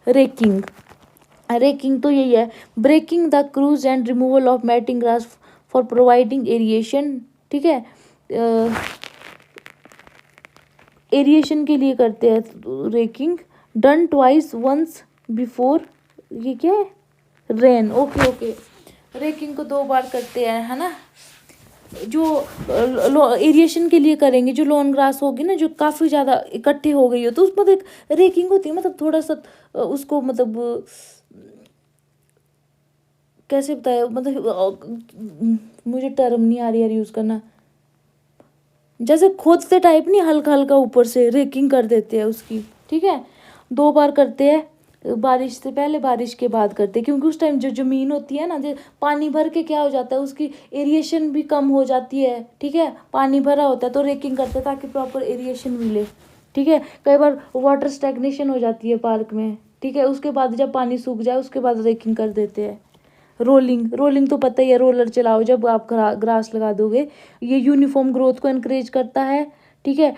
Racking. Racking तो यही है, breaking the crust and removal of matting grass for providing aeration. ठीक है, एरिएशन के लिए करते हैं raking. Done twice once before, ये क्या है, रेन। ओके ओके, रेकिंग को 2 बार करते हैं, है ना। जो एरिएशन के लिए करेंगे, जो लॉन ग्रास होगी ना, जो काफ़ी ज़्यादा इकट्ठी हो गई हो, तो उसमें तो एक रेकिंग होती है, मतलब थोड़ा सा उसको, मतलब कैसे बताया, मतलब मुझे टर्म नहीं आ रही यार यूज़ करना, जैसे खोदते टाइप नहीं, हल्का हल्का ऊपर से रेकिंग कर देते हैं उसकी। ठीक है, 2 बार करते हैं, बारिश से पहले बारिश के बाद करते हैं, क्योंकि उस टाइम जो ज़मीन होती है ना, जो पानी भर के क्या हो जाता है, उसकी एरिएशन भी कम हो जाती है। ठीक है, पानी भरा होता है तो रेकिंग करते हैं ताकि प्रॉपर एरिएशन मिले। ठीक है, कई बार वाटर स्टैग्नेशन हो जाती है पार्क में। ठीक है, उसके बाद जब पानी सूख जाए उसके बाद रेकिंग कर देते हैं। रोलिंग, रोलिंग तो पता ही है, रोलर चलाओ जब आप ग्रास लगा दोगे, ये यूनिफॉर्म ग्रोथ को एनकरेज करता है। ठीक है,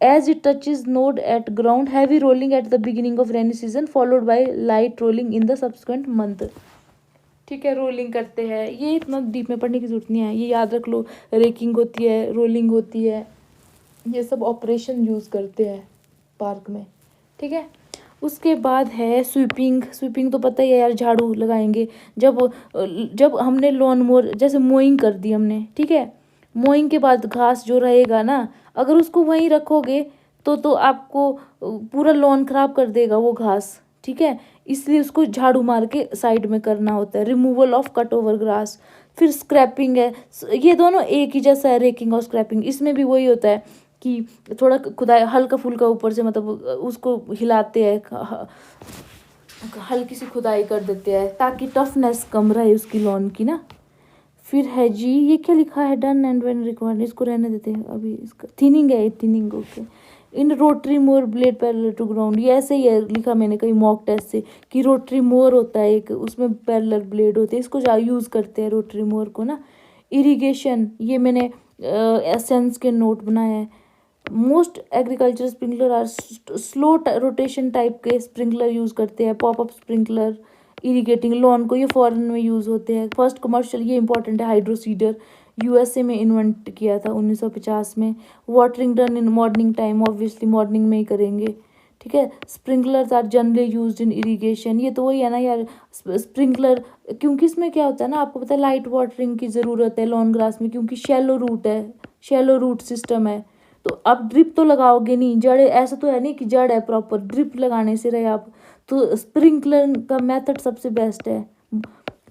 as it touches node at ground, heavy rolling at the beginning of rainy season followed by light rolling in the subsequent month. ठीक है, रोलिंग करते हैं, ये इतना डीप में पढ़ने की जरूरत नहीं है, ये याद रख लो। रेकिंग होती है, रोलिंग होती है, ये सब ऑपरेशन यूज़ करते हैं पार्क में। ठीक है, उसके बाद है स्वीपिंग। स्वीपिंग तो पता ही है यार, झाड़ू लगाएंगे जब जब हमने लॉन मोर, जैसे मोइंग कर दी हमने। ठीक है, मोइंग के बाद घास जो रहेगा ना, अगर उसको वहीं रखोगे तो आपको पूरा लॉन खराब कर देगा वो घास। ठीक है, इसलिए उसको झाड़ू मार के साइड में करना होता है। Removal of cut over grass. फिर स्क्रैपिंग है, ये दोनों एक ही जैसा है, रेकिंग और स्क्रैपिंग। इसमें भी वही होता है कि थोड़ा खुदाई हल्का फुल्का ऊपर से, मतलब उसको हिलाते हैं, हल्की सी खुदाई कर देते हैं ताकि टफनेस कम रहे उसकी लॉन की ना। फिर है जी, ये क्या लिखा है, डन एंड व्हेन रिक्वायर्ड, इसको रहने देते हैं अभी, इसका थिनिंग है, thinning. Okay, in rotary mower blade parallel to ground, ये ऐसे ही है लिखा मैंने कहीं मॉक टेस्ट से, कि रोटरी मोर होता है एक, उसमें पैरेलल ब्लेड होते हैं, इसको यूज़ करते हैं रोटरी मोर को ना। इरिगेशन, ये मैंने एसेंस के नोट बनाए हैं। Most agriculture sprinkler are slow rotation type के स्प्रिंकलर यूज़ करते हैं। पॉपअप स्प्रिंकलर इरिगेटिंग लॉन को, ये फॉरेन में यूज़ होते हैं। फर्स्ट कमर्शियल, ये इंपॉर्टेंट है, हाइड्रोसीडर यूएसए में इन्वेंट किया था 1950 में। Watering done in morning time, obviously morning में ही करेंगे। ठीक है, sprinklers are generally used in irrigation, ये तो वही है ना यार, स्प्रिंकलर, क्योंकि इसमें क्या होता है ना, आपको पता है लाइट वाटरिंग की ज़रूरत है लॉन ग्रास में, क्योंकि शैलो रूट है, शैलो रूट सिस्टम है। तो आप ड्रिप तो लगाओगे नहीं, जड़ ऐसा तो है नहीं कि जड़ है प्रॉपर, ड्रिप लगाने से रहे आप, तो स्प्रिंकलर का मेथड सबसे बेस्ट है।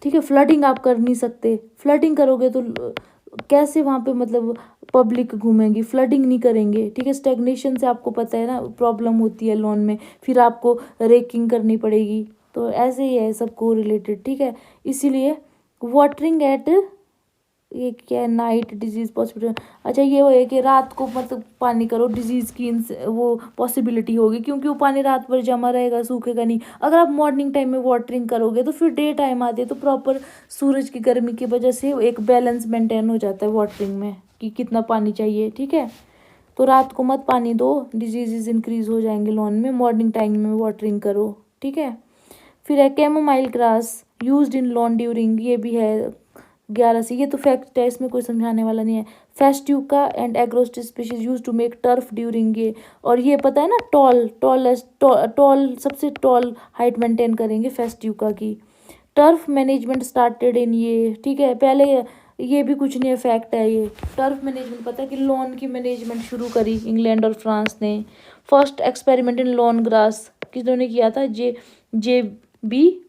ठीक है, फ्लडिंग आप कर नहीं सकते, फ्लडिंग करोगे तो कैसे वहाँ पे मतलब पब्लिक घूमेंगी, फ्लडिंग नहीं करेंगे। ठीक है, स्टेग्नेशन से आपको पता है ना प्रॉब्लम होती है लॉन में, फिर आपको रेकिंग करनी पड़ेगी, तो ऐसे ही है सबको रिलेटेड। ठीक है, इसीलिए वाटरिंग एट, ये क्या है, नाइट डिजीज पॉसिबिलिटी, अच्छा ये वो है कि रात को मतलब पानी करो, डिजीज़ की वो पॉसिबिलिटी होगी, क्योंकि वो पानी रात भर जमा रहेगा, सूखेगा नहीं। अगर आप मॉर्निंग टाइम में वाटरिंग करोगे तो फिर डे टाइम आते तो प्रॉपर सूरज की गर्मी की वजह से एक बैलेंस मेंटेन हो जाता है वाटरिंग में कि कितना पानी चाहिए। ठीक है, तो रात को मत पानी दो, डिजीज़ इंक्रीज हो जाएंगे लॉन में, मॉर्निंग टाइम में वाटरिंग करो। ठीक है, फिर है chamomile grass used in lawn during, ये भी है 11 से, ये तो फैक्ट है, इसमें कोई समझाने वाला नहीं है। Festuca and Agrostis species use to make turf during, ये और ये पता है ना, टॉल सबसे टॉल हाइट मेंटेन करेंगे फेस्ट्यूका की। टर्फ मैनेजमेंट स्टार्टेड इन ये, ठीक है, पहले ये भी कुछ नहीं है, फैक्ट है ये। टर्फ मैनेजमेंट पता है कि लॉन की मैनेजमेंट शुरू करी इंग्लैंड और फ्रांस ने। First experiment in lawn grass किन्होंने किया था, जे बी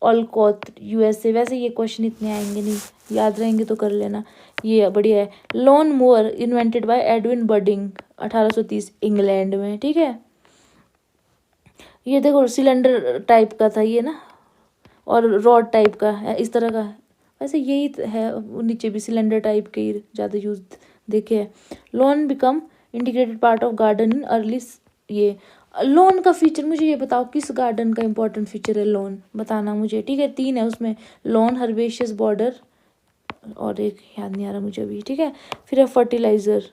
ऑलकॉट यूएसए। वैसे ये क्वेश्चन इतने आएंगे नहीं, याद रहेंगे तो कर लेना, ये बढ़िया है। Lawn mower invented by Edwin Budding 1830 England में। ठीक है, ये देखो सिलेंडर टाइप का था ये ना, और रॉड टाइप का है, इस तरह का। वैसे यही है, नीचे भी सिलेंडर टाइप के ही ज़्यादा यूज देखे है। Lawn become integrated part of garden in early, ये लॉन का फीचर मुझे ये बताओ, किस गार्डन का इंपॉर्टेंट फीचर है लॉन, बताना मुझे। ठीक है, 3 है उसमें, लॉन, हर्बेशियस बॉर्डर, और एक याद नहीं आ रहा मुझे अभी। ठीक है, फिर है फर्टिलाइज़र।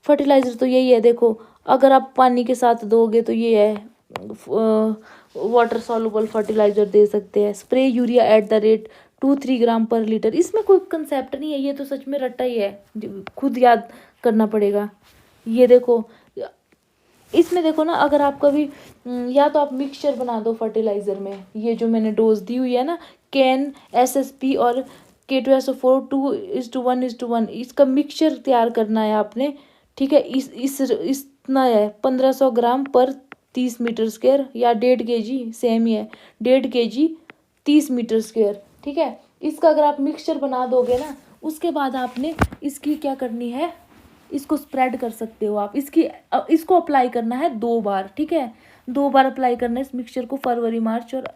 फर्टिलाइज़र तो यही है, देखो अगर आप पानी के साथ दोगे तो ये है वाटर सॉल्युबल फर्टिलाइजर दे सकते हैं। Spray urea at the rate 2-3 ग्राम पर लीटर। इसमें कोई कंसेप्ट नहीं है, ये तो सच में रट्टा ही है, खुद याद करना पड़ेगा। ये देखो, इसमें देखो ना, अगर आप कभी या तो आप मिक्सचर बना दो फर्टिलाइज़र में, ये जो मैंने डोज दी हुई है ना, कैन SSP और K2SO4 2:1:1, इसका मिक्सचर तैयार करना है आपने, ठीक है। इतना है 1500 ग्राम पर 30 मीटर स्क्वायर, या 1.5 kg, सेम ही है, 1.5 kg 30 मीटर स्क्वायर, ठीक है। इसका अगर आप मिक्सचर बना दोगे ना, उसके बाद आपने इसकी क्या करनी है, इसको स्प्रेड कर सकते हो आप। इसको अप्लाई करना है 2 बार, ठीक है, 2 बार अप्लाई करना है इस मिक्सचर को, फरवरी, मार्च और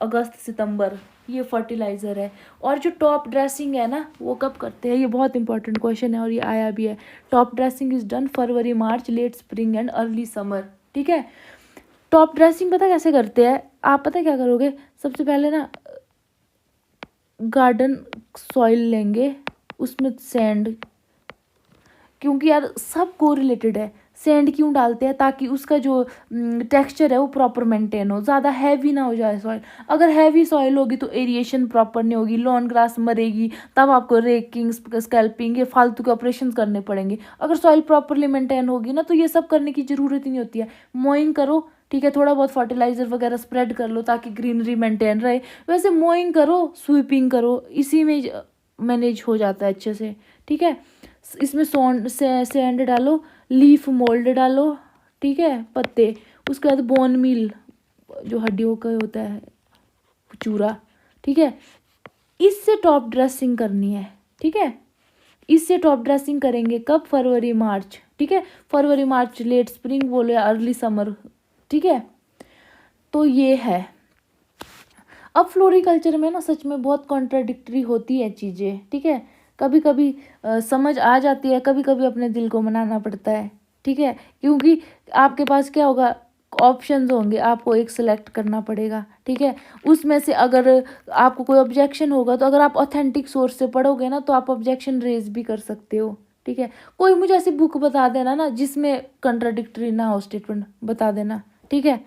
अगस्त, सितंबर। ये फर्टिलाइज़र है। और जो टॉप ड्रेसिंग है ना, वो कब करते हैं, ये बहुत इंपॉर्टेंट क्वेश्चन है और ये आया भी है। Top dressing is done February, March, late spring and early summer, ठीक है। टॉप ड्रेसिंग पता कैसे करते हैं आप, पता क्या करोगे, सबसे पहले ना गार्डन सॉइल लेंगे, उसमें सैंड, क्योंकि यार सब को रिलेटेड है। सैंड क्यों डालते हैं, ताकि उसका जो टेक्सचर है वो प्रॉपर मेंटेन हो, ज़्यादा हैवी ना हो जाए सॉइल। अगर हैवी सॉइल होगी तो एरिएशन प्रॉपर नहीं होगी, लॉन ग्रास मरेगी, तब आपको रेकिंग, स्कैल्पिंग, ये फालतू के ऑपरेशन करने पड़ेंगे। अगर सॉइल प्रॉपरली मेंटेन होगी ना, तो ये सब करने की ज़रूरत ही नहीं होती है। मोइंग करो, ठीक है, थोड़ा बहुत फर्टिलाइजर वगैरह स्प्रेड कर लो ताकि ग्रीनरी मेंटेन रहे। वैसे मोइंग करो, स्वीपिंग करो, इसी में मैनेज हो जाता है अच्छे से, ठीक है। इसमें सैंड डालो, लीफ मोल्ड डालो, ठीक है, पत्ते, उसके बाद बोन मील जो हड्डियों का होता है, चूरा, ठीक है। इससे टॉप ड्रेसिंग करनी है, ठीक है। इससे टॉप ड्रेसिंग करेंगे कब, फरवरी, मार्च, ठीक है। फरवरी, मार्च, लेट स्प्रिंग बोलो या अर्ली समर, ठीक है। तो ये है। अब फ्लोरिकल्चर में ना सच में बहुत कॉन्ट्राडिक्टरी होती है चीज़ें, ठीक है। कभी कभी समझ आ जाती है, कभी कभी अपने दिल को मनाना पड़ता है, ठीक है। क्योंकि आपके पास क्या होगा, ऑप्शंस होंगे, आपको एक सिलेक्ट करना पड़ेगा, ठीक है। उसमें से अगर आपको कोई ऑब्जेक्शन होगा, तो अगर आप ऑथेंटिक सोर्स से पढ़ोगे ना, तो आप ऑब्जेक्शन रेज भी कर सकते हो, ठीक है। कोई मुझे ऐसी बुक बता देना ना जिसमें कंट्राडिक्टरी ना हो स्टेटमेंट, बता देना, ठीक है।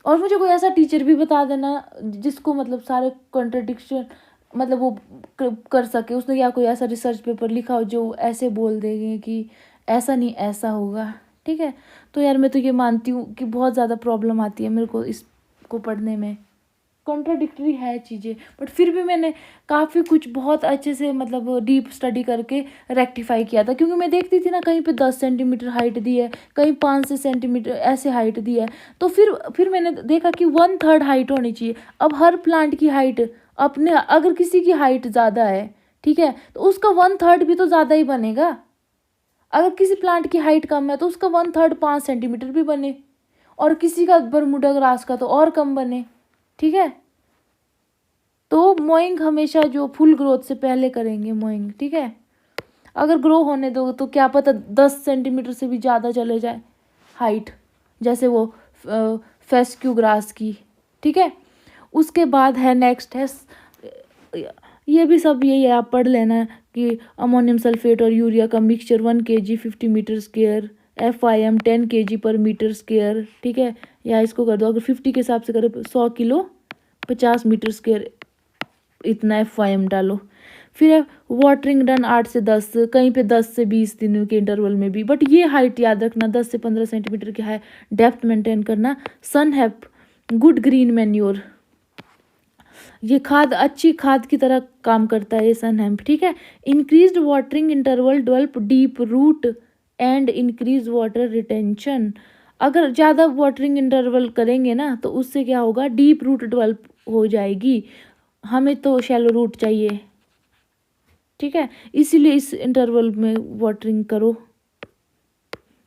और मुझे कोई ऐसा टीचर भी बता देना जिसको मतलब सारे कॉन्ट्रडिक्शन मतलब वो कर सके, उसने या कोई ऐसा रिसर्च पेपर लिखा हो जो ऐसे बोल देंगे कि ऐसा नहीं ऐसा होगा, ठीक है। तो यार मैं तो ये मानती हूँ कि बहुत ज़्यादा प्रॉब्लम आती है मेरे को इसको पढ़ने में, कॉन्ट्राडिक्टरी है चीज़ें, बट फिर भी मैंने काफ़ी कुछ बहुत अच्छे से मतलब डीप स्टडी करके रेक्टिफाई किया था। क्योंकि मैं देखती थी ना, कहीं पे 10 सेंटीमीटर हाइट दी है, कहीं 5 सेंटीमीटर ऐसे हाइट दी है, तो फिर मैंने देखा कि 1/3 हाइट होनी चाहिए। अब हर प्लांट की हाइट अपने, अगर किसी की हाइट ज़्यादा है, ठीक है, तो उसका 1/3 भी तो ज़्यादा ही बनेगा। अगर किसी प्लांट की हाइट कम है तो उसका 1/3 5 सेंटीमीटर भी बने, और किसी का बरमूडा ग्रास का तो और कम बने, ठीक है। तो मोइंग हमेशा जो फुल ग्रोथ से पहले करेंगे मोइंग, ठीक है। अगर ग्रो होने दो तो क्या पता 10 सेंटीमीटर से भी ज़्यादा चले जाए हाइट, जैसे वो फेस्क्यू ग्रास की, ठीक है। उसके बाद है नेक्स्ट है, ये भी सब यही है, आप पढ़ लेना कि अमोनियम सल्फेट और यूरिया का mixture 1 kg 50 metre square, FIM 10 kg per metre square, ठीक है। या इसको कर दो, अगर 50 के हिसाब से करें 100 किलो 50 मीटर स्क्वायर, इतना FIM डालो। फिर है वाटरिंग डन 8 से 10, कहीं पे 10 से 20 दिनों के इंटरवल में भी, बट ये हाइट याद रखना 10 से 15 सेंटीमीटर की है, डेप्थ मेंटेन करना। सन हैप गुड ग्रीन मैन्योर, ये खाद अच्छी खाद की तरह काम करता है ये सन हैम्प, ठीक है। Increased watering interval develop deep root and increase water retention, अगर ज़्यादा वाटरिंग इंटरवल करेंगे ना तो उससे क्या होगा, डीप रूट डेवलप हो जाएगी। हमें तो शैलो रूट चाहिए, ठीक है, इसीलिए इस इंटरवल में वाटरिंग करो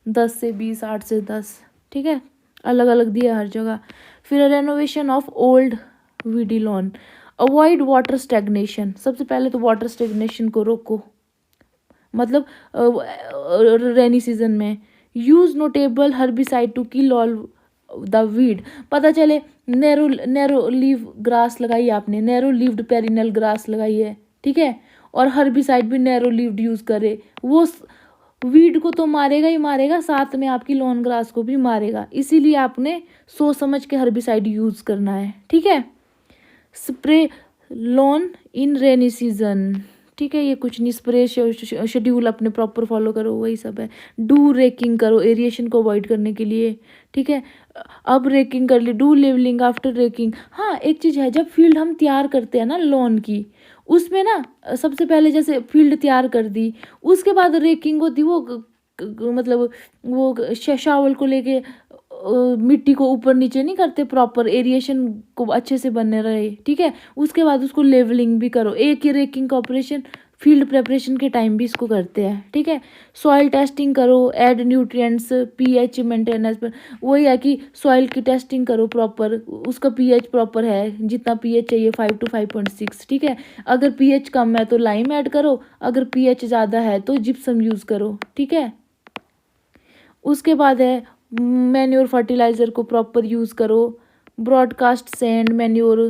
10 से 20, 8 से 10, ठीक है, अलग अलग दिया हर जगह। फिर renovation of old weedy lawn, avoid water stagnation, सबसे पहले तो वाटर स्टेगनेशन को रोको, मतलब रेनी सीजन में। Use notable herbicide to kill all the weed, पता चले नैरो लीव ग्रास लगाई आपने, नैरो लीव्ड पेरिनल ग्रास लगाई है, ठीक है, और हर्बिसाइड भी नैरो लीव्ड यूज करे, वो वीड को तो मारेगा ही मारेगा, साथ में आपकी लॉन ग्रास को भी मारेगा, इसीलिए आपने सोच समझ के हर्बिसाइड यूज़ करना है, ठीक है। Spray log in rainy season, ठीक है, ये कुछ नहीं, स्प्रे शेड्यूल अपने प्रॉपर फॉलो करो, वही सब है। डू रेकिंग करो एरिएशन को अवॉइड करने के लिए, ठीक है। अब रेकिंग कर ली, डू लेवलिंग आफ्टर रेकिंग। हाँ, एक चीज़ है, जब फील्ड हम तैयार करते हैं ना लॉन की, उसमें ना सबसे पहले जैसे फील्ड तैयार कर दी, उसके बाद रेकिंग होती, वो मतलब वो शावल को लेके मिट्टी को ऊपर नीचे नहीं करते, प्रॉपर एरिएशन को अच्छे से बने रहे, ठीक है। उसके बाद उसको लेवलिंग भी करो, एक ही रेकिंग का ऑपरेशन फील्ड प्रेपरेशन के टाइम भी इसको करते हैं, ठीक है। सॉइल टेस्टिंग करो, ऐड न्यूट्रिएंट्स, पीएच मेंटेनेंस पर, वही है कि सॉइल की टेस्टिंग करो प्रॉपर, उसका पीएच प्रॉपर है, जितना पीएच चाहिए 5 to 5.6, ठीक है। अगर पीएच कम है तो लाइम ऐड करो, अगर पीएच ज़्यादा है तो जिप्सम यूज़ करो, ठीक है। उसके बाद है मैन्योर फर्टिलाइज़र को प्रॉपर यूज़ करो, broadcast sand manure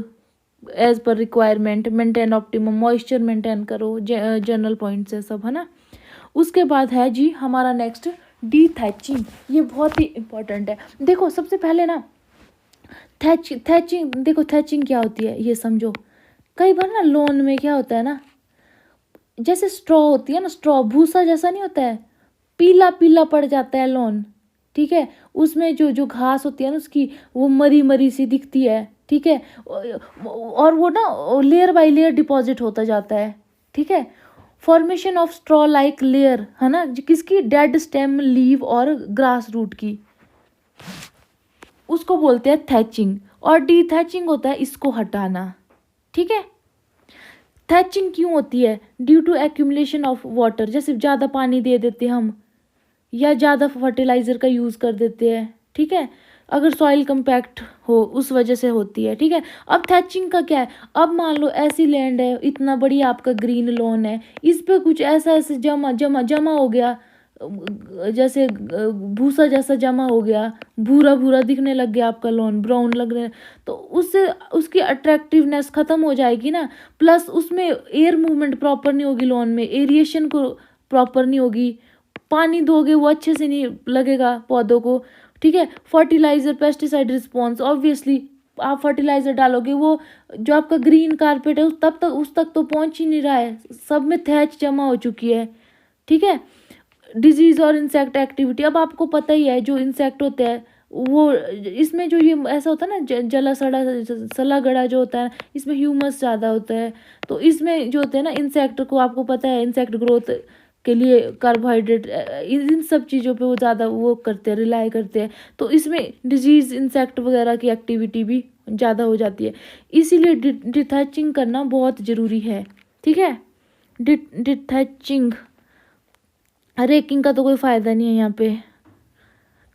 as per requirement, maintain optimum moisture maintain करो, जनरल पॉइंट्स है सब, है ना। उसके बाद है जी हमारा नेक्स्ट डीथैचिंग, ये बहुत ही इंपॉर्टेंट है। देखो सबसे पहले ना थैचिंग, देखो थैचिंग क्या होती है ये समझो। कई बार ना लॉन में क्या होता है ना, जैसे स्ट्रॉ होती है ना, स्ट्रॉ भूसा जैसा नहीं होता है, पीला पीला पड़ जाता है लॉन, ठीक है। उसमें जो जो घास होती है ना उसकी, वो मरी मरी सी दिखती है, ठीक है। और वो ना लेयर बाय लेयर डिपॉजिट होता जाता है, ठीक है। Formation of straw like layer, है ना, किसकी, डेड स्टेम लीव और ग्रास रूट की, उसको बोलते हैं थैचिंग। और डीथैचिंग होता है इसको हटाना, ठीक है। थैचिंग क्यों होती है, due to accumulation of water, जैसे ज़्यादा पानी दे देते हम या ज़्यादा फर्टिलाइज़र का यूज़ कर देते हैं, ठीक है। अगर सॉइल कंपैक्ट हो उस वजह से होती है, ठीक है। अब थैचिंग का क्या है, अब मान लो ऐसी लैंड है, इतना बड़ी आपका ग्रीन लॉन है, इस पे कुछ ऐसा ऐसे जमा जमा जमा हो गया, जैसे भूसा जैसा जमा हो गया, भूरा भूरा दिखने लग गया आपका लॉन, ब्राउन लगने, तो उससे उसकी अट्रैक्टिवनेस ख़त्म हो जाएगी ना। प्लस उसमें एयर मूवमेंट प्रॉपर नहीं होगी, लॉन में एरिएशन को प्रॉपर नहीं होगी, पानी दोगे वो अच्छे से नहीं लगेगा पौधों को, ठीक है। फर्टिलाइज़र पेस्टिसाइड रिस्पॉन्स, ऑब्वियसली आप फर्टिलाइज़र डालोगे, वो जो आपका ग्रीन कारपेट है उस तक तो पहुंच ही नहीं रहा है, सब में थैच जमा हो चुकी है, ठीक है। डिजीज़ और इंसेक्ट एक्टिविटी, अब आपको पता ही है जो इंसेक्ट होते हैं वो, इसमें जो ये ऐसा होता है ना, जला सड़ा सला गड़ा जो होता है, इसमें ह्यूमस ज़्यादा होता है, तो इसमें जो होते हैं ना इंसेक्ट को, आपको पता है इंसेक्ट ग्रोथ के लिए कार्बोहाइड्रेट, इन सब चीज़ों पे वो ज़्यादा वो करते हैं, रिलाई करते हैं, तो इसमें डिजीज़ इंसेक्ट वगैरह की एक्टिविटी भी ज़्यादा हो जाती है, इसीलिए डिथैचिंग करना बहुत ज़रूरी है, ठीक है। डिथैचिंग, रेकिंग का तो कोई फ़ायदा नहीं है यहाँ पे।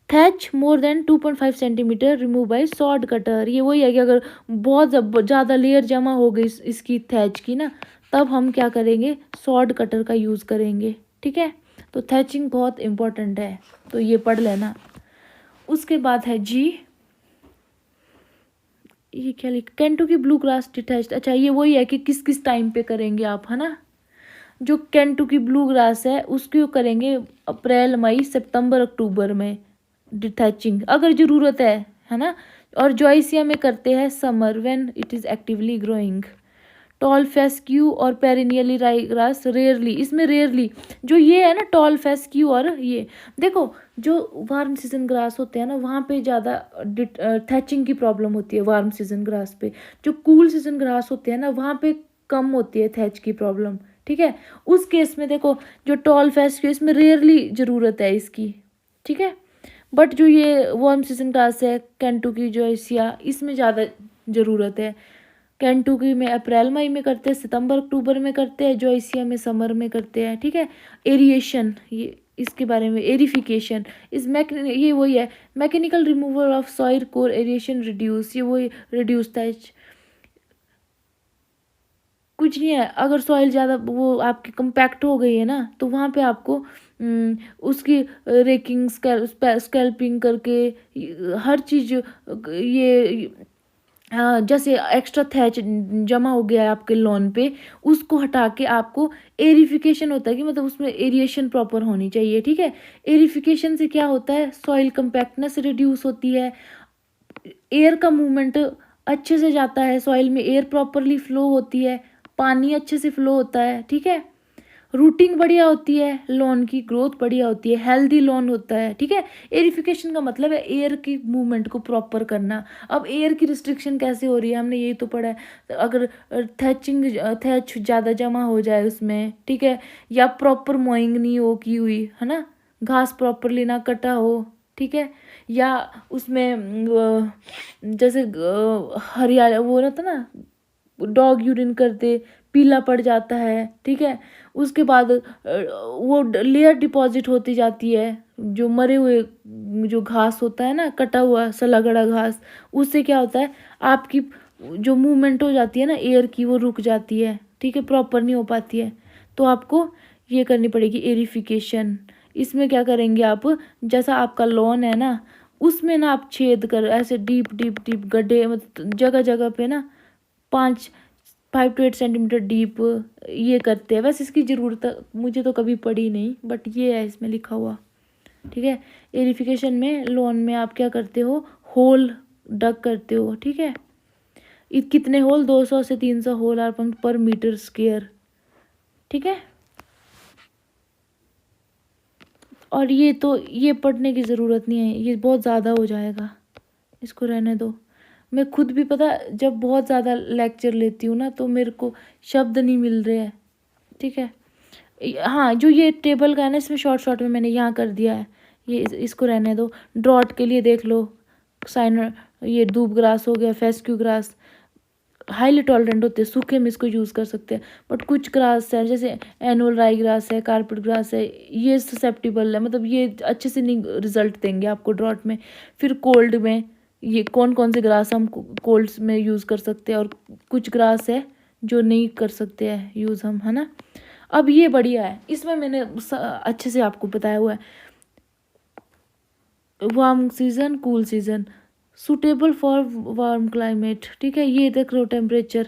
Thatch more than 2.5 centimetre remove by sawed cutter, ये वही है कि अगर बहुत ज़्यादा लेयर जमा हो गई इसकी थैच की ना, तब हम क्या करेंगे, सॉड कटर का यूज़ करेंगे, ठीक है। तो थैचिंग बहुत इंपॉर्टेंट है, तो ये पढ़ लेना। उसके बाद है जी, ये क्या लिख, केंटुकी ब्लू ग्रास डिटैच्ड, अच्छा ये वही है कि किस किस टाइम पे करेंगे आप, है ना। जो केंटुकी ब्लू ग्रास है उसको करेंगे अप्रैल मई सितंबर अक्टूबर में डिटैचिंग, अगर ज़रूरत है ना। और जॉइसिया में करते हैं summer when it is actively growing. Tall fescue और पेरिनियली राई ग्रास रेयरली, इसमें रेयरली जो ये है ना टॉल फेस्क्यू, और ये देखो जो वार्म सीजन ग्रास होते हैं ना वहाँ पे ज़्यादा थैचिंग की प्रॉब्लम होती है, वार्म सीजन ग्रास पे। जो कूल सीजन ग्रास होते हैं ना वहाँ पे कम होती है थैच की प्रॉब्लम, ठीक है। उस केस में देखो जो टॉल फेस्क्यू, इसमें रेयरली ज़रूरत है इसकी, ठीक है। बट जो ये वार्म सीजन ग्रास है केंटुकी जॉइसिया, इसमें ज़्यादा ज़रूरत है। केंटुकी में अप्रैल मई में करते हैं, सितंबर अक्टूबर में करते हैं, जॉइसिया में समर में करते हैं, ठीक है। एरिएशन, ये इसके बारे में, एरिफिकेशन ये वही है, mechanical removal of soil core aeration reduce, ये वही रिड्यूस था, कुछ नहीं है। अगर सॉइल ज़्यादा वो आपकी कंपैक्ट हो गई है ना, तो वहाँ पे आपको उसकी रेकिंग स्कैल्पिंग करके हर चीज़, ये जैसे एक्स्ट्रा थैच जमा हो गया है आपके लॉन पे, उसको हटा के आपको एरिफिकेशन होता है कि मतलब उसमें एरिएशन प्रॉपर होनी चाहिए, ठीक है। एरिफिकेशन से क्या होता है, सॉइल कंपैक्टनेस रिड्यूस होती है, एयर का मूवमेंट अच्छे से जाता है, सॉइल में एयर प्रॉपरली फ्लो होती है, पानी अच्छे से फ्लो होता है, ठीक है। रूटिंग बढ़िया होती है, लॉन की ग्रोथ बढ़िया होती है, हेल्दी लॉन होता है, ठीक है। एरिफिकेशन का मतलब है एयर की मूवमेंट को प्रॉपर करना। अब एयर की रिस्ट्रिक्शन कैसे हो रही है, हमने यही तो पढ़ा है। अगर थैच ज़्यादा जमा हो जाए उसमें, ठीक है, या प्रॉपर मोइंग नहीं हो की हुई है ना, घास प्रॉपरली ना कटा हो, ठीक है, या उसमें जैसे हरियाली वो रहता ना, डॉग यूरिन करते पीला पड़ जाता है, ठीक है। उसके बाद वो लेयर डिपॉजिट होती जाती है, जो मरे हुए जो घास होता है ना, कटा हुआ सला गड़ा घास, उससे क्या होता है, आपकी जो मूवमेंट हो जाती है ना एयर की, वो रुक जाती है, ठीक है, प्रॉपर नहीं हो पाती है। तो आपको ये करनी पड़ेगी एरिफिकेशन। इसमें क्या करेंगे आप, जैसा आपका लॉन है ना, उसमें ना आप छेद कर ऐसे डीप डीप डीप गड्ढे, मतलब जगह जगह पे ना 5 to 8 सेंटीमीटर डीप ये करते हैं। वैसे इसकी ज़रूरत मुझे तो कभी पड़ी नहीं, बट ये है इसमें लिखा हुआ, ठीक है। एरिफिकेशन में लॉन में आप क्या करते हो, होल डग करते हो, ठीक है। कितने होल, 200 से 300 होल आर पंक्ड पर मीटर स्क्वायर, ठीक है। और ये तो ये पढ़ने की ज़रूरत नहीं है, ये बहुत ज़्यादा हो जाएगा, इसको रहने दो। मैं खुद भी पता, जब बहुत ज़्यादा लेक्चर लेती हूँ ना तो मेरे को शब्द नहीं मिल रहे हैं, ठीक है। हाँ, जो ये टेबल का है ना, इसमें शॉर्ट शॉर्ट में मैंने यहाँ कर दिया है, ये इसको रहने दो। ड्रॉट के लिए देख लो, साइन ये दूब ग्रास हो गया, फेस्क्यू ग्रास हाईली टॉलरेंट होते हैं, सूखे में इसको यूज़ कर सकते हैं। बट कुछ ग्रास है, जैसे एनुअल राई ग्रास है, कारपेट ग्रास है, ये ससेप्टिबल है, मतलब ये अच्छे से नहीं रिजल्ट देंगे आपको ड्रॉट में। फिर कोल्ड में ये कौन कौन से ग्रास हम कोल्ड में यूज़ कर सकते हैं, और कुछ ग्रास है जो नहीं कर सकते हैं यूज़ हम, है ना। अब ये बढ़िया है, इसमें मैंने अच्छे से आपको बताया हुआ है। Warm season, cool season, suitable for warm climate, ठीक है। ये देख लो, temperature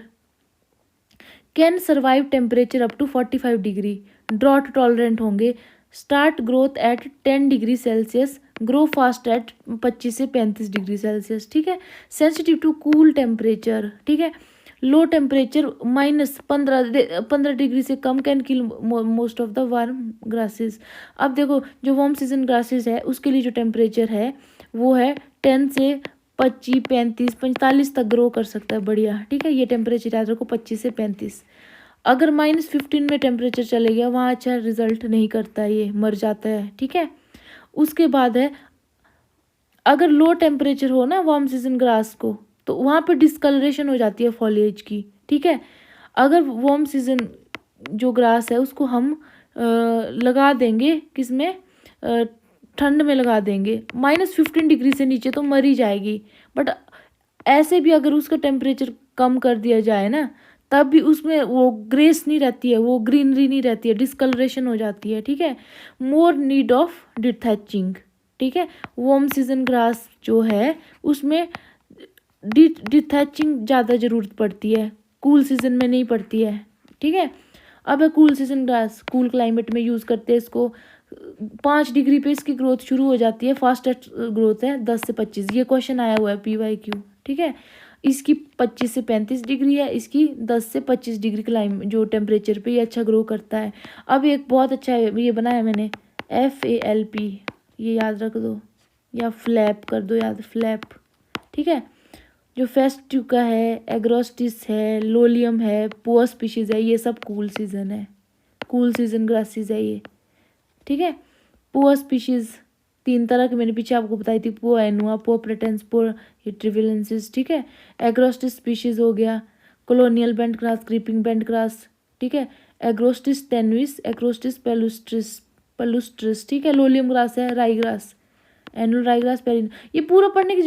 can survive temperature up to 45 degree, drought tolerant होंगे, start growth at 10 degree Celsius, grow fast at 25 से 35 डिग्री सेल्सियस, ठीक है। सेंसिटिव टू कूल टेम्परेचर, ठीक है। लो टेम्परेचर -15 डिग्री से come can kill most of the warm grasses. अब देखो, जो वार्म सीजन ग्रासेस है उसके लिए जो टेम्परेचर है वो है 10 से 25, 35, 45 तक ग्रो कर सकता है, बढ़िया, ठीक है। ये टेम्परेचर याद रखो, 25 से 35। अगर -15 में टेम्परेचर चले गया, वहाँ अच्छा रिजल्ट नहीं करता, ये मर जाता है, ठीक है। उसके बाद है, अगर लो टेम्परेचर हो ना वार्म सीजन ग्रास को, तो वहाँ पे डिस्कलरेशन हो जाती है फॉलिएज की, ठीक है। अगर वार्म सीजन जो ग्रास है उसको हम लगा देंगे किसमें, ठंड में लगा देंगे, -15 डिग्री से नीचे तो मर ही जाएगी। बट ऐसे भी अगर उसका टेम्परेचर कम कर दिया जाए ना, तब भी उसमें वो ग्रेस नहीं रहती है, वो ग्रीनरी नहीं रहती है, डिस्कलरेशन हो जाती है, ठीक है। मोर नीड ऑफ डिथैचिंग, ठीक है। वार्म सीजन ग्रास जो है उसमें डिथैचिंग ज़्यादा ज़रूरत पड़ती है, कूल सीजन में नहीं पड़ती है, ठीक है। अब है cool season grass, cool climate में यूज़ करते हैं इसको। 5 डिग्री पे इसकी ग्रोथ शुरू हो जाती है, फास्टेस्ट ग्रोथ है 10 से 25, ये क्वेश्चन आया हुआ है PYQ, ठीक है। इसकी 25 से 35 डिग्री है, इसकी 10 से 25 डिग्री जो टेम्परेचर पे ये अच्छा ग्रो करता है। अब एक बहुत अच्छा ये बनाया मैंने, FALP, ये याद रख दो, या फ्लैप कर दो याद, फ्लैप, ठीक है। जो फेस्ट्यूका है, एग्रोस्टिस है, लोलियम है, पोआ स्पीशीज है, ये सब कूल सीजन है, कूल सीजन ग्रासेस है ये, ठीक है। पोआ स्पीशीज 3 तरह की मैंने पीछे आपको बताई थी, पोआ एनुआ, पोआ प्रेटेंस, पोआ ट्रिविलेंसिस, ठीक है। एग्रोस्टिस स्पीशीज हो गया, colonial bent grass, creeping bent grass, ठीक है। एग्रोस्टिस टेनुइस, एग्रोस्टिस पेलुस्ट्रिस, ठीक है। लोलियम ग्रास है, राई ग्रास, एनुअल राई ग्रास, पेरिन। ये पूरा पढ़ने की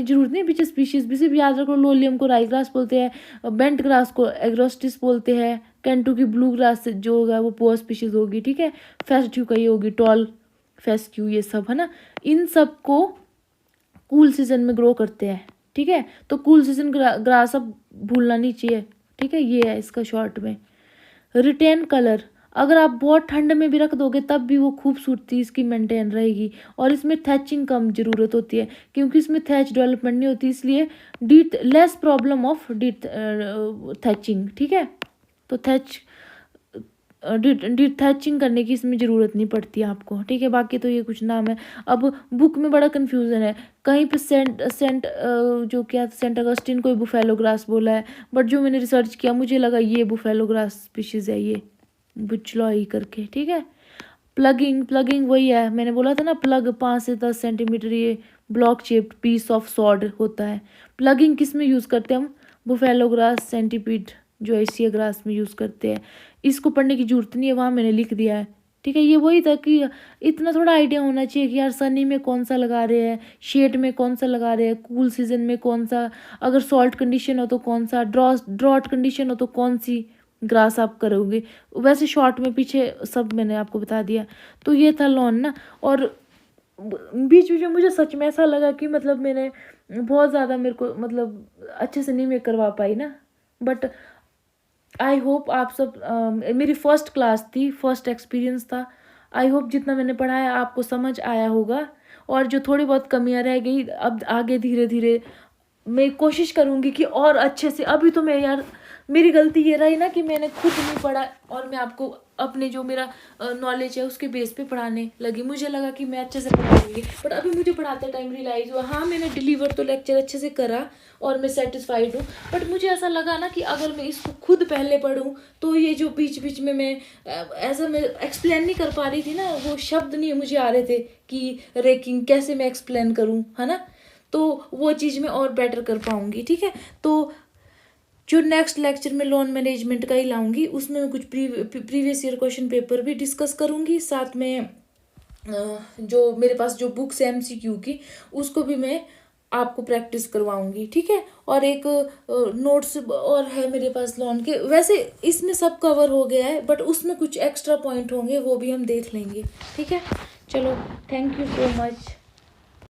जरूरत नहीं, पीछे स्पीशीज भी सिर्फ याद रखो। लोलियम को राई ग्रास बोलते हैं, बेंट ग्रास को एग्रोस्टिस बोलते हैं, कैंटू की ब्लू ग्रास जो होगा वो पोआ स्पीशीज होगी, ठीक है। फेस्ट्यू का ये होगी टॉल फेस्क्यू, ये सब है ना। इन सब को कूल सीजन में ग्रो करते हैं, ठीक है। तो कूल सीजन ग्रास अब भूलना नहीं चाहिए, ठीक है। ये है इसका शॉर्ट में। रिटेन कलर, अगर आप बहुत ठंड में भी रख दोगे तब भी वो खूबसूरती इसकी मेंटेन रहेगी। और इसमें थैचिंग कम ज़रूरत होती है क्योंकि इसमें थैच डेवलपमेंट नहीं होती, इसलिए डीट लेस प्रॉब्लम ऑफ डीट थैचिंग, ठीक है। तो थैचिंग करने की इसमें ज़रूरत नहीं पड़ती आपको, ठीक है। बाकी तो ये कुछ नाम है। अब बुक में बड़ा कन्फ्यूज़न है, कहीं पे सेंट अगस्टिन कोई बुफेलो ग्रास बोला है, बट जो मैंने रिसर्च किया मुझे लगा ये बुफेलो ग्रास स्पीशीज़ है, ये बुचलॉई करके, ठीक है। प्लगिंग वही है, मैंने बोला था ना, प्लग 5 से 10 सेंटीमीटर ये block shaped piece of sod होता है। प्लगिंग किस में यूज़ करते हैं हम? बुफेलो ग्रास, सेंटीपीड, जो एशिया ग्रास में यूज़ करते हैं। इसको पढ़ने की जरूरत नहीं है, वहाँ मैंने लिख दिया है, ठीक है। ये वही था कि इतना थोड़ा आइडिया होना चाहिए कि यार सनी में कौन सा लगा रहे हैं, शेड में कौन सा लगा रहे हैं, कूल सीजन में कौन सा, अगर सॉल्ट कंडीशन हो तो कौन सा, ड्रॉट कंडीशन हो तो कौन सी ग्रास आप करोगे। वैसे शॉर्ट में पीछे सब मैंने आपको बता दिया। तो ये था लॉन ना। और बीच बीच में मुझे सच में ऐसा लगा कि मतलब मैंने बहुत ज़्यादा, मेरे को मतलब अच्छे से नहीं मैं करवा पाई ना, बट आई होप आप सब मेरी फर्स्ट क्लास थी, फर्स्ट एक्सपीरियंस था। आई होप जितना मैंने पढ़ाया आपको समझ आया होगा। और जो थोड़ी बहुत कमियां रह गई, अब आगे धीरे धीरे मैं कोशिश करूँगी कि और अच्छे से। अभी तो मैं यार, मेरी गलती ये रही ना कि मैंने खुद नहीं पढ़ा और मैं आपको अपने जो मेरा नॉलेज है उसके बेस पे पढ़ाने लगी। मुझे लगा कि मैं अच्छे से पढ़ाऊंगी, बट अभी मुझे पढ़ाते टाइम रियलाइज़ हुआ, हाँ मैंने डिलीवर तो लेक्चर अच्छे से करा और मैं सेटिस्फाइड हूँ, बट मुझे ऐसा लगा ना कि अगर मैं इसको खुद पहले पढूं तो ये जो बीच बीच में मैं ऐसा मैं एक्सप्लेन नहीं कर पा रही थी ना, वो शब्द नहीं मुझे आ रहे थे कि रेकिंग कैसे मैं एक्सप्लेन करूँ, है ना। तो वो चीज़ मैं और बेटर कर पाऊँगी, ठीक है। तो जो नेक्स्ट लेक्चर में लोन मैनेजमेंट का ही लाऊंगी, उसमें मैं कुछ प्रीवियस ईयर क्वेश्चन पेपर भी डिस्कस करूंगी, साथ में जो मेरे पास जो बुक्स है MCQ की, उसको भी मैं आपको प्रैक्टिस करवाऊंगी, ठीक है। और एक नोट्स और है मेरे पास लोन के, वैसे इसमें सब कवर हो गया है, बट उसमें कुछ एक्स्ट्रा पॉइंट होंगे, वो भी हम देख लेंगे, ठीक है। चलो, थैंक यू सो मच।